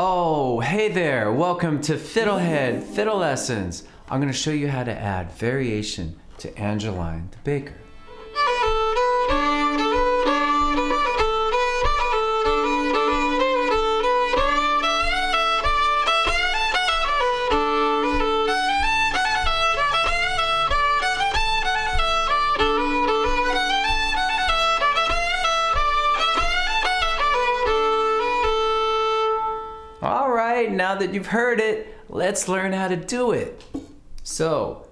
Oh, hey there! Welcome to FiddleHed Fiddle Lessons. I'm going to show you how to add variation to Angeline the Baker. Alright, now that you've heard it, let's learn how to do it. So,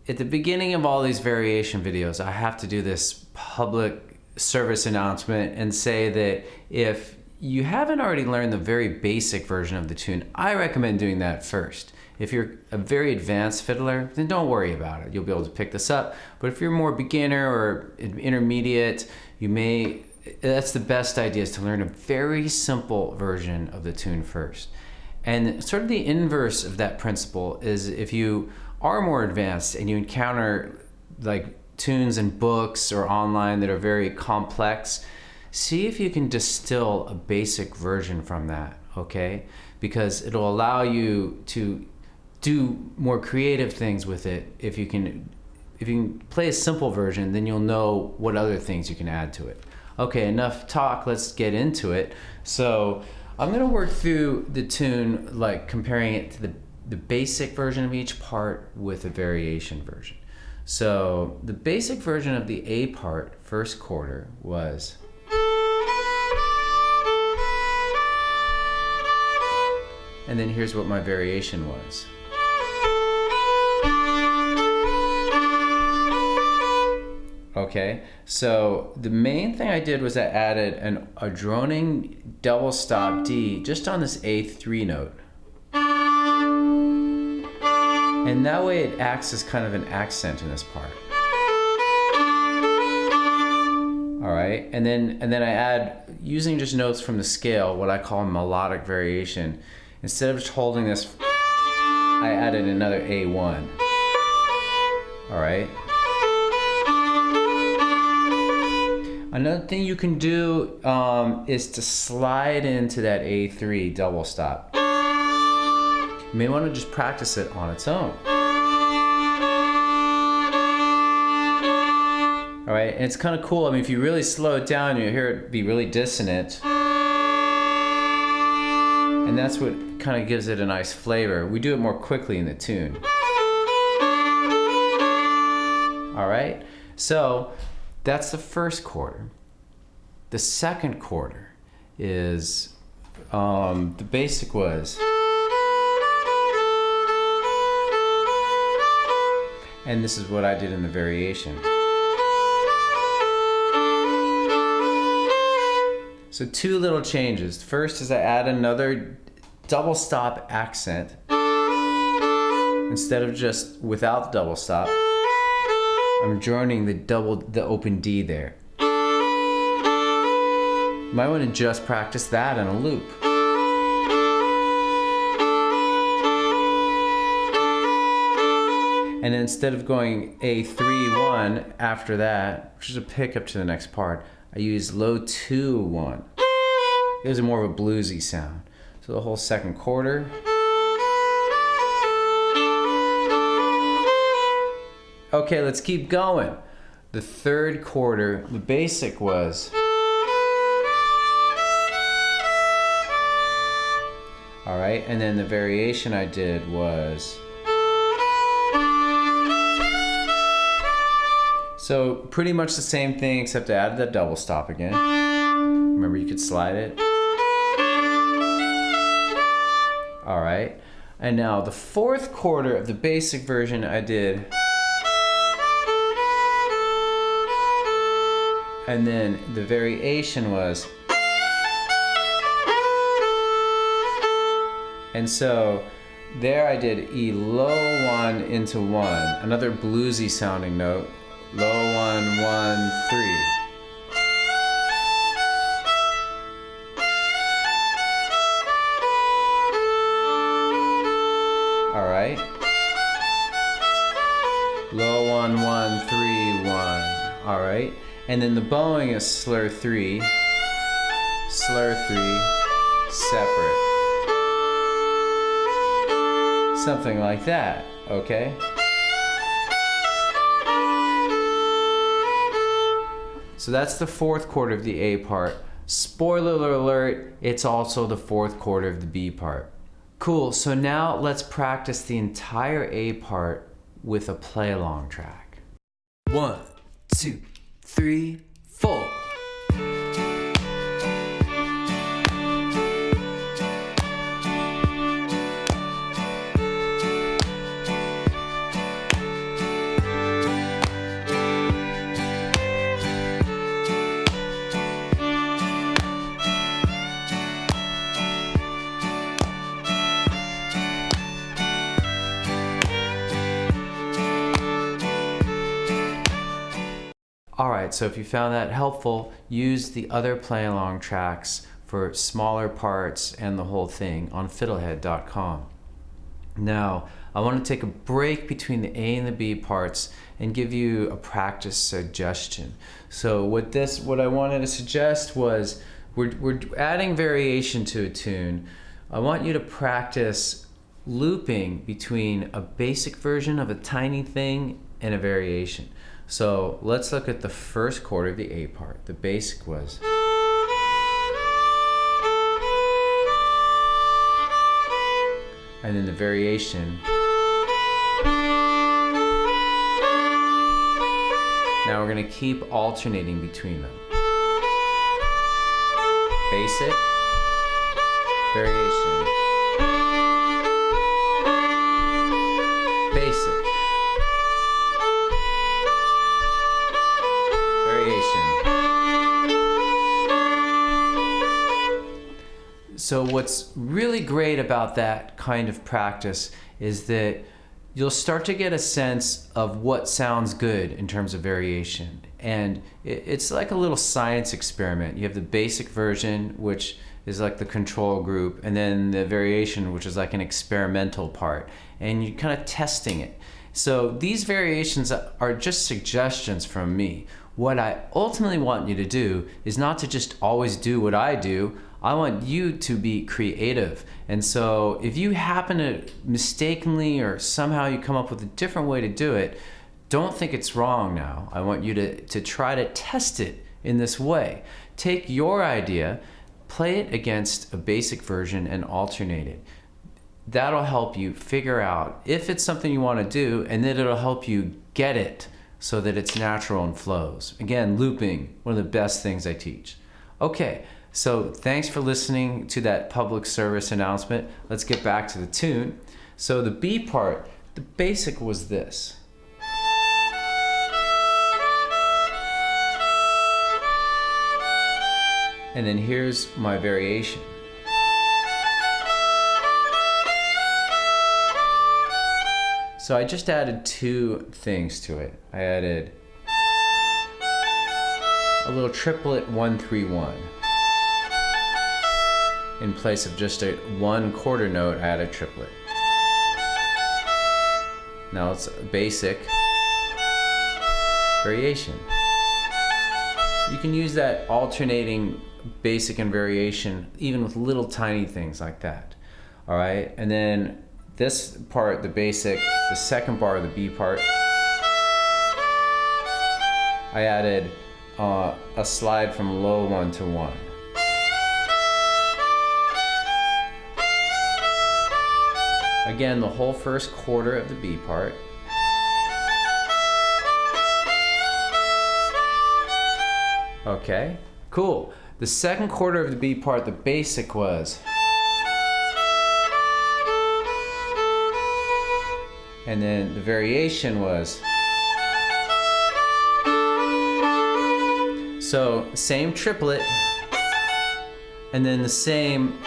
at the beginning of all these variation videos, I have to do this public service announcement and say that if you haven't already learned the very basic version of the tune, I recommend doing that first. If you're a very advanced fiddler, then don't worry about it. You'll be able to pick this up. But if you're more beginner or intermediate, that's the best idea, is to learn a very simple version of the tune first. And sort of the inverse of that principle is if you are more advanced and you encounter like tunes in books or online that are very complex, see if you can distill a basic version from that, okay? Because it'll allow you to do more creative things with it. If you can play a simple version, then you'll know what other things you can add to it. Okay, enough talk, let's get into it. So I'm gonna work through the tune, like comparing it to the basic version of each part with a variation version. So the basic version of the A part, first quarter, was. And then here's what my variation was. Okay, so the main thing I did was I added a droning double stop D just on this A3 note. And that way it acts as kind of an accent in this part. All right, and then I add, using just notes from the scale, what I call melodic variation. Instead of just holding this, I added another A1. All right. Another thing you can do is to slide into that A3 double stop. You may want to just practice it on its own. All right, and it's kind of cool. I mean, if you really slow it down, you'll hear it be really dissonant. And that's what kind of gives it a nice flavor. We do it more quickly in the tune. All right, so that's the first quarter. The second quarter is, the basic was. And this is what I did in the variation. So two little changes. First is I add another double stop accent. Instead of just without the double stop, I'm joining the open D there. You might want to just practice that in a loop. And instead of going A3-1 after that, which is a pickup to the next part, I use low 2-1. It gives it more of a bluesy sound. So the whole second quarter. Okay, let's keep going. The third quarter, the basic was. All right, and then the variation I did was. So pretty much the same thing, except I added that double stop again. Remember, you could slide it. All right, and now the fourth quarter of the basic version I did. And then the variation was. And so there I did E low 1 into 1, another bluesy sounding note. Low 1, 1, 3. All right. Low 1, 1, 3, 1. All right. And then the bowing is slur 3, separate. Something like that, okay? So that's the fourth chord of the A part. Spoiler alert, it's also the fourth chord of the B part. Cool, so now let's practice the entire A part with a play along track. 1, 2, 3, 4. Alright, so if you found that helpful, use the other play along tracks for smaller parts and the whole thing on FiddleHed.com. Now, I want to take a break between the A and the B parts and give you a practice suggestion. So what I wanted to suggest was we're adding variation to a tune. I want you to practice looping between a basic version of a tiny thing and a variation. So let's look at the first chord of the A part. The basic was. And then the variation. Now we're going to keep alternating between them. Basic, variation, basic, So what's really great about that kind of practice is that you'll start to get a sense of what sounds good in terms of variation. And it's like a little science experiment. You have the basic version, which is like the control group, and then the variation, which is like an experimental part. And you're kind of testing it. So these variations are just suggestions from me. What I ultimately want you to do is not to just always do what I do. I want you to be creative. And so if you happen to mistakenly or somehow you come up with a different way to do it, don't think it's wrong now. I want you to try to test it in this way. Take your idea, play it against a basic version and alternate it. That'll help you figure out if it's something you want to do, and then it'll help you get it so that it's natural and flows. Again, looping, one of the best things I teach. Okay, so thanks for listening to that public service announcement. Let's get back to the tune. So the B part, the basic was this. And then here's my variation. So I just added two things to it. I added a little triplet 1-3-1. In place of just a one quarter note, I add a triplet. Now it's a basic variation. You can use that alternating basic and variation even with little tiny things like that. All right, and then this part, the basic, the second bar of the B part, I added a slide from low 1 to 1. Again, the whole first quarter of the B part. Okay, cool. The second quarter of the B part, the basic was. And then the variation was. So same triplet, and then the same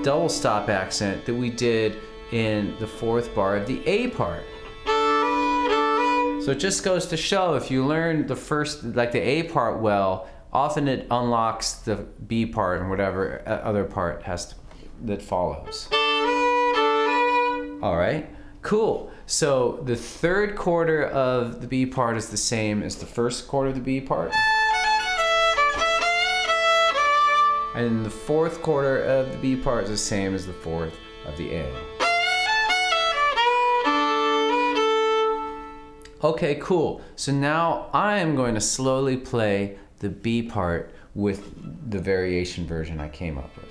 double stop accent that we did in the fourth bar of the A part. So it just goes to show, if you learn the first, like the A part well, often it unlocks the B part and whatever other part that follows. All right, cool. So the third quarter of the B part is the same as the first quarter of the B part. And the fourth quarter of the B part is the same as the fourth of the A. Okay, cool. So now I am going to slowly play the B part with the variation version I came up with.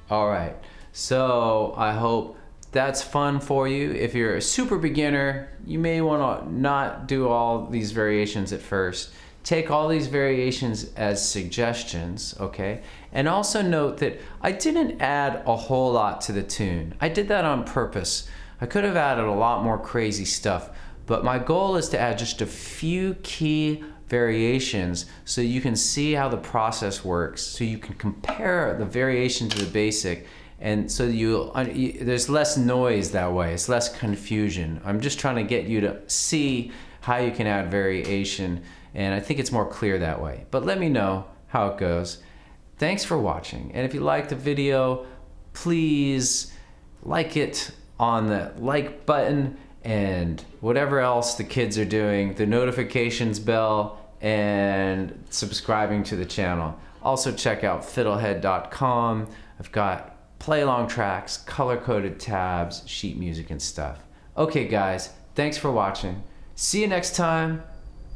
All right, so I hope that's fun for you. If you're a super beginner, you may want to not do all these variations at first. Take all these variations as suggestions, okay? And also note that I didn't add a whole lot to the tune. I did that on purpose. I could have added a lot more crazy stuff, but my goal is to add just a few key variations so you can see how the process works, so you can compare the variation to the basic, and so there's less noise that way. It's less confusion. I'm just trying to get you to see how you can add variation, and I think it's more clear that way. But let me know how it goes. Thanks for watching, and if you liked the video, please like it on the like button, and whatever else the kids are doing, the notifications bell, and subscribing to the channel. Also check out FiddleHed.com. I've got play-along tracks, color-coded tabs, sheet music, and stuff. Okay guys, thanks for watching. See you next time.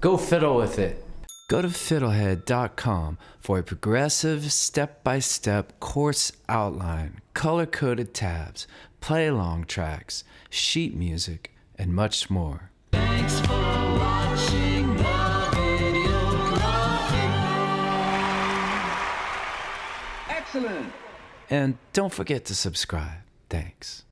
Go fiddle with it. Go to FiddleHed.com for a progressive, step-by-step course outline, color-coded tabs, play-along tracks, sheet music, and much more. Thanks for watching the video. Excellent! And don't forget to subscribe. Thanks.